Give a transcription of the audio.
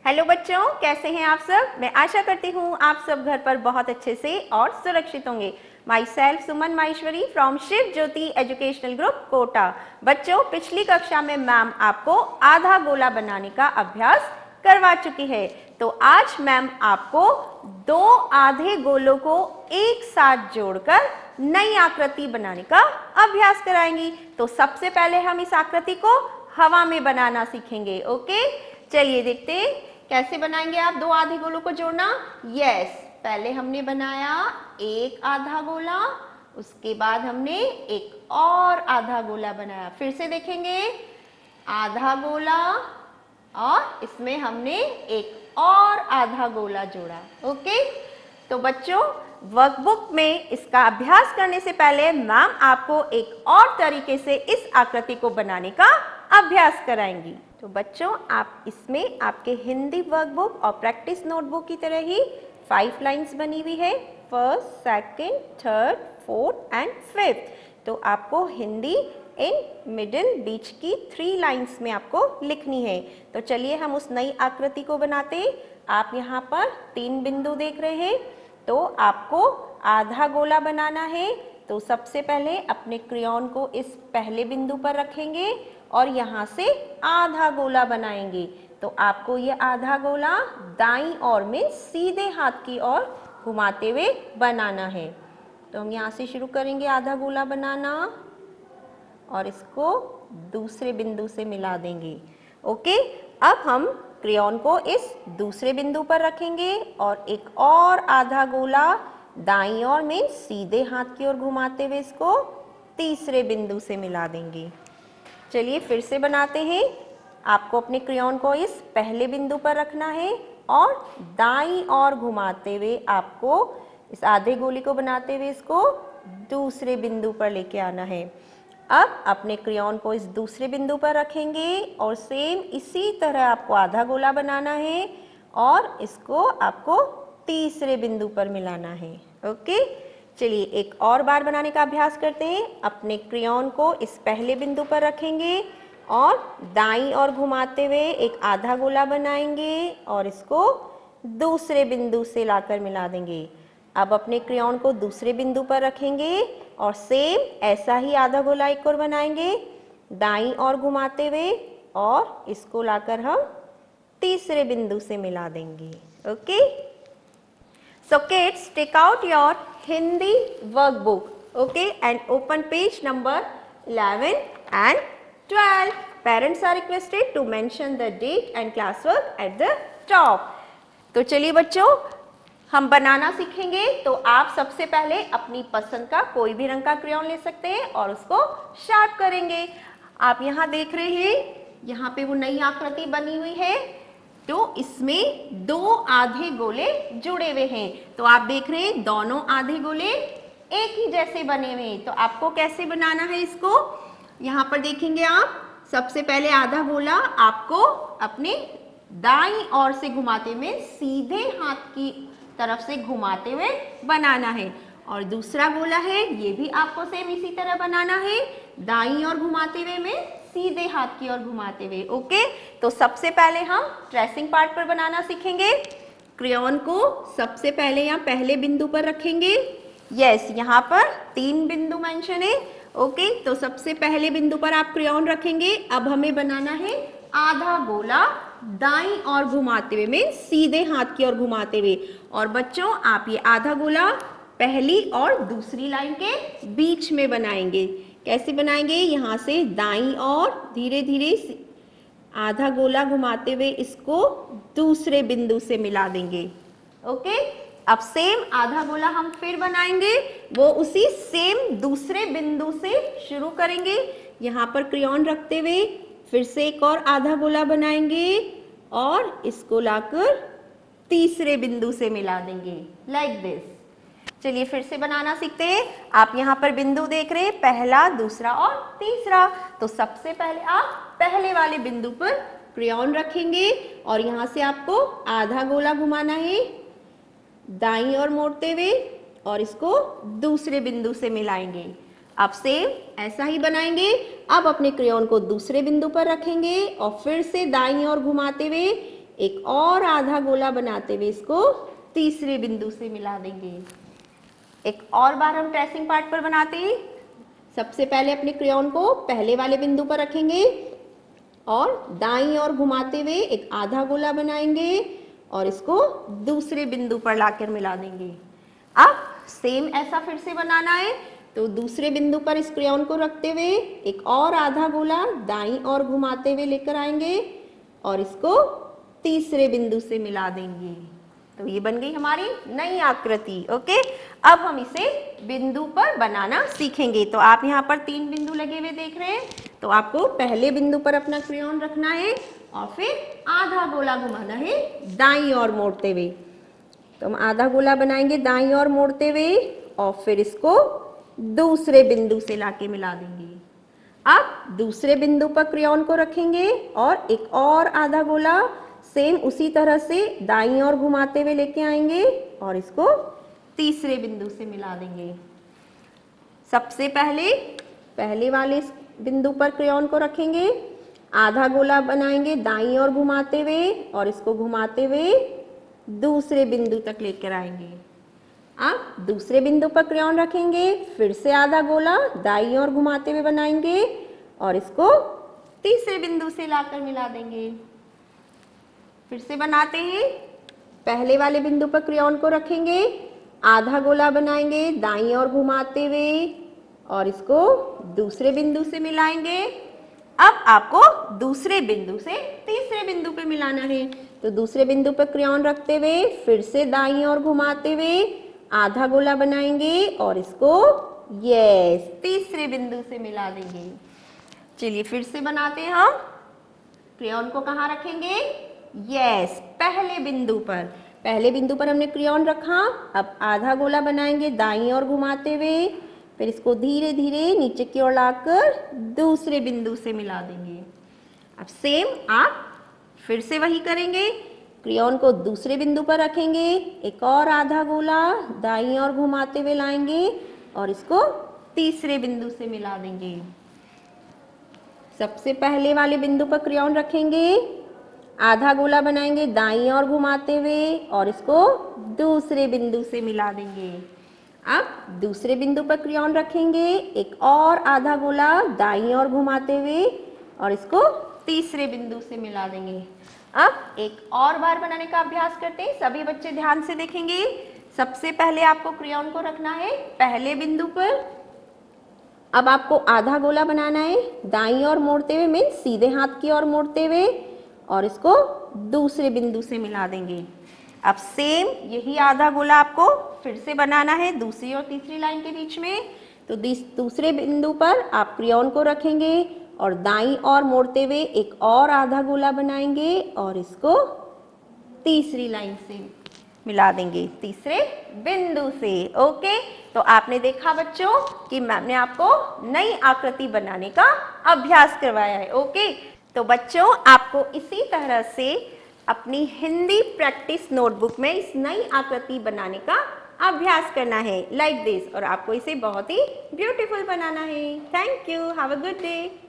Hello बच्चों, कैसे हैं आप सब। मैं आशा करती हूँ आप सब घर पर बहुत अच्छे से और सुरक्षित होंगे। Myself Suman Maheshwari from Shiv Jyoti educational group Kota. बच्चों, पिछली कक्षा में मैम आपको आधा गोला बनाने का अभ्यास करवा चुकी है। तो आज मैम आपको दो आधे गोलों को एक साथ जोड़कर नई आकृति बनाने का अभ्यास कराएंगी। तो सबसे पहले हम इस आकृति को हवा में बनाना सीखेंगे। ओके, चलिए देखते हैं कैसे बनाएंगे आप दो आधे गोलों को जोड़ना। यस, पहले हमने बनाया एक आधा गोला, उसके बाद हमने एक और आधा गोला बनाया। फिर से देखेंगे, आधा गोला और इसमें हमने एक और आधा गोला जोड़ा। ओके, तो बच्चों वर्कबुक में इसका अभ्यास करने से पहले मैम आपको एक और तरीके से इस आकृति को बनाने का अभ्यास कराएंगी। तो बच्चों, आप इसमें आपके हिंदी वर्कबुक और प्रैक्टिस नोटबुक की तरह ही 5 लाइन्स बनी हुई है, first, second, third, fourth and fifth. तो आपको हिंदी इन मिडिल बीच की 3 लाइन्स में आपको लिखनी है। तो चलिए हम उस नई आकृति को बनाते हैं। आप यहाँ पर 3 बिंदु देख रहे हैं, तो आपको आधा गोला बनाना है। तो सबसे पहले अपने क्रेयॉन को इस पहले बिंदु पर रखेंगे और यहाँ से आधा गोला बनाएंगे। तो आपको ये आधा गोला दाईं ओर में सीधे हाथ की ओर घुमाते हुए बनाना है। तो हम यहाँ से शुरू करेंगे आधा गोला बनाना और इसको दूसरे बिंदु से मिला देंगे। ओके, अब हम क्रेयॉन को इस दूसरे बिंदु पर रखेंगे और एक और आधा गोला दाईं ओर में सीधे हाथ की ओर घुमाते हुए इसको तीसरे बिंदु से मिला देंगे। चलिए फिर से बनाते हैं। आपको अपने क्रेयॉन को इस पहले बिंदु पर रखना है और दाईं ओर घुमाते हुए आपको इस आधे गोले को बनाते हुए इसको दूसरे बिंदु पर लेके आना है। अब अपने क्रेयॉन को इस दूसरे बिंदु पर रखेंगे और सेम इसी तरह आपको आधा गोला बनाना है और इसको आपको तीसरे बिंदु पर मिलाना है। ओके, चलिए एक और बार बनाने का अभ्यास करते हैं। अपने क्रेयॉन को इस पहले बिंदु पर रखेंगे और दाईं ओर घुमाते हुए एक आधा गोला बनाएंगे और इसको दूसरे बिंदु से लाकर मिला देंगे। अब अपने क्रेयॉन को दूसरे बिंदु पर रखेंगे और सेम ऐसा ही आधा गोला एक और बनाएंगे दाईं ओर घुमाते हुए और इसको लाकर हम तीसरे बिंदु से मिला देंगे। Okay, so kids, take out your Hindi workbook, okay, and open page number 11 and 12. Parents are requested to mention the date and classwork at the top. तो चलिए बच्चों, हम बनाना सीखेंगे। तो आप सबसे पहले अपनी पसंद का कोई भी रंग का क्रेयॉन ले सकते हैं और उसको शार्प करेंगे। आप यहाँ देख रहे हैं, यहाँ पे वो नई आकृति बनी हुई है। तो इसमें दो आधे गोले जुड़े हुए हैं। तो आप देख रहे हैं दोनों आधे गोले एक ही जैसे बने हुए हैं। तो आपको कैसे बनाना है इसको, यहाँ पर देखेंगे आप। सबसे पहले आधा गोला आपको अपने दाईं ओर से घुमाते हुए सीधे हाथ की तरफ से घुमाते हुए बनाना है और दूसरा गोला है ये भी आपको सेम इसी तरह बनाना है, दाईं ओर घुमाते हुए में सीधे हाथ की ओर घुमाते हुए। ओके, तो सबसे पहले हम ट्रेसिंग पार्ट पर बनाना सीखेंगे। क्रेयॉन को सबसे पहले यहाँ पहले बिंदु पर रखेंगे। यस, यहाँ पर 3 बिंदु मेंशन है। ओके, तो सबसे पहले बिंदु पर आप क्रेयॉन रखेंगे। अब हमें बनाना है आधा गोला दाईं ओर घुमाते हुए में सीधे हाथ की ओर घुमाते हुए। और बच्चों, आप ये आधा गोला पहली और दूसरी लाइन के बीच में बनाएंगे। कैसे बनाएंगे, यहाँ से दाईं ओर धीरे धीरे आधा गोला घुमाते हुए इसको दूसरे बिंदु से मिला देंगे। ओके, अब सेम आधा गोला हम फिर बनाएंगे, वो उसी सेम दूसरे बिंदु से शुरू करेंगे। यहाँ पर क्रेयॉन रखते हुए फिर से एक और आधा गोला बनाएंगे और इसको लाकर तीसरे बिंदु से मिला देंगे, लाइक दिस। चलिए फिर से बनाना सीखते हैं। आप यहाँ पर बिंदु देख रहे हैं, पहला, दूसरा और तीसरा। तो सबसे पहले आप पहले वाले बिंदु पर क्रेयॉन रखेंगे और यहाँ से आपको आधा गोला घुमाना है दाईं ओर मोड़ते हुए और इसको दूसरे बिंदु से मिलाएंगे। अब सेम ऐसा ही बनाएंगे। अब अपने क्रेयॉन को दूसरे बिंदु पर रखेंगे और फिर से दाईं ओर घुमाते हुए एक और आधा गोला बनाते हुए इसको तीसरे बिंदु से मिला देंगे। एक और बार हम ट्रेसिंग पार्ट पर बनाते हैं। सबसे पहले अपने क्रेयॉन को पहले वाले बिंदु पर रखेंगे और दाईं ओर घुमाते हुए एक आधा गोला बनाएंगे और इसको दूसरे बिंदु पर लाकर मिला देंगे। अब सेम ऐसा फिर से बनाना है, तो दूसरे बिंदु पर इस क्रेयॉन को रखते हुए एक और आधा गोला दाईं ओर घुमाते हुए लेकर आएंगे और इसको तीसरे बिंदु से मिला देंगे। तो ये बन गई हमारी नई आकृति। ओके, अब हम इसे बिंदु पर बनाना सीखेंगे। तो आप यहाँ पर 3 बिंदु लगे हुए देख रहे हैं, तो आपको पहले बिंदु पर अपना क्रेयॉन रखना है और फिर आधा गोला घुमाना है दाईं ओर मोड़ते हुए। तो हम आधा गोला बनाएंगे दाईं ओर मोड़ते हुए और फिर इसको दूसरे बिंदु से लाके मिला देंगे। अब दूसरे बिंदु पर क्रेयॉन को रखेंगे और एक और आधा गोला सेम उसी तरह से दाईं ओर घुमाते हुए लेके आएंगे और इसको तीसरे बिंदु से मिला देंगे। सबसे पहले वाले बिंदु पर क्रेयॉन को रखेंगे, आधा गोला बनाएंगे दाईं ओर घुमाते हुए और इसको घुमाते हुए दूसरे बिंदु तक लेकर आएंगे। अब दूसरे बिंदु पर क्रेयॉन रखेंगे, फिर से आधा गोला दाईं ओर घुमाते हुए बनाएंगे और इसको तीसरे बिंदु से लाकर मिला देंगे। फिर से बनाते हैं। पहले वाले बिंदु पर क्रेयॉन को रखेंगे, आधा गोला बनाएंगे दाईं ओर घुमाते हुए और इसको दूसरे बिंदु से मिलाएंगे। अब आपको दूसरे बिंदु से तीसरे बिंदु पे मिलाना है, तो दूसरे बिंदु पर क्रेयॉन रखते हुए फिर से दाईं ओर घुमाते हुए आधा गोला बनाएंगे और इसको तीसरे बिंदु से मिला देंगे। चलिए फिर से बनाते हैं। हम क्रेयॉन को कहाँ रखेंगे? पहले बिंदु पर हमने क्रेयॉन रखा। अब आधा गोला बनाएंगे दाईं ओर घुमाते हुए, फिर इसको धीरे धीरे नीचे की ओर लाकर दूसरे बिंदु से मिला देंगे। अब सेम आप फिर से वही करेंगे। क्रेयॉन को दूसरे बिंदु पर रखेंगे, एक और आधा गोला दाईं ओर घुमाते हुए लाएंगे और इसको तीसरे बिंदु से मिला देंगे। सबसे पहले वाले बिंदु पर क्रेयॉन रखेंगे, आधा गोला बनाएंगे दाईं ओर घुमाते हुए और इसको दूसरे बिंदु से मिला देंगे। अब दूसरे बिंदु पर क्रेयॉन रखेंगे, एक और आधा गोला दाईं ओर घुमाते हुए और इसको तीसरे बिंदु से मिला देंगे। अब एक और बार बनाने का अभ्यास करते हैं। सभी बच्चे ध्यान से देखेंगे। सबसे पहले आपको क्रेयॉन को रखना है पहले बिंदु पर। अब आपको आधा गोला बनाना है दाईं ओर मोड़ते हुए, मीन्स सीधे हाथ की ओर मोड़ते हुए और इसको दूसरे बिंदु से मिला देंगे। अब सेम यही आधा गोला आपको फिर से बनाना है दूसरी और तीसरी लाइन के बीच में। तो दूसरे बिंदु पर आप क्रेयॉन को रखेंगे और दाईं ओर मोड़ते हुए एक और आधा गोला बनाएंगे और इसको तीसरी लाइन से मिला देंगे, तीसरे बिंदु से। ओके, तो आपने देखा बच्चों कि मैम ने आपको नई आकृति बनाने का अभ्यास करवाया है। ओके, तो बच्चों आपको इसी तरह से अपनी हिंदी प्रैक्टिस नोटबुक में इस नई आकृति बनाने का अभ्यास करना है लाइक दिस, और आपको इसे बहुत ही ब्यूटीफुल बनाना है। Thank you, have a good day.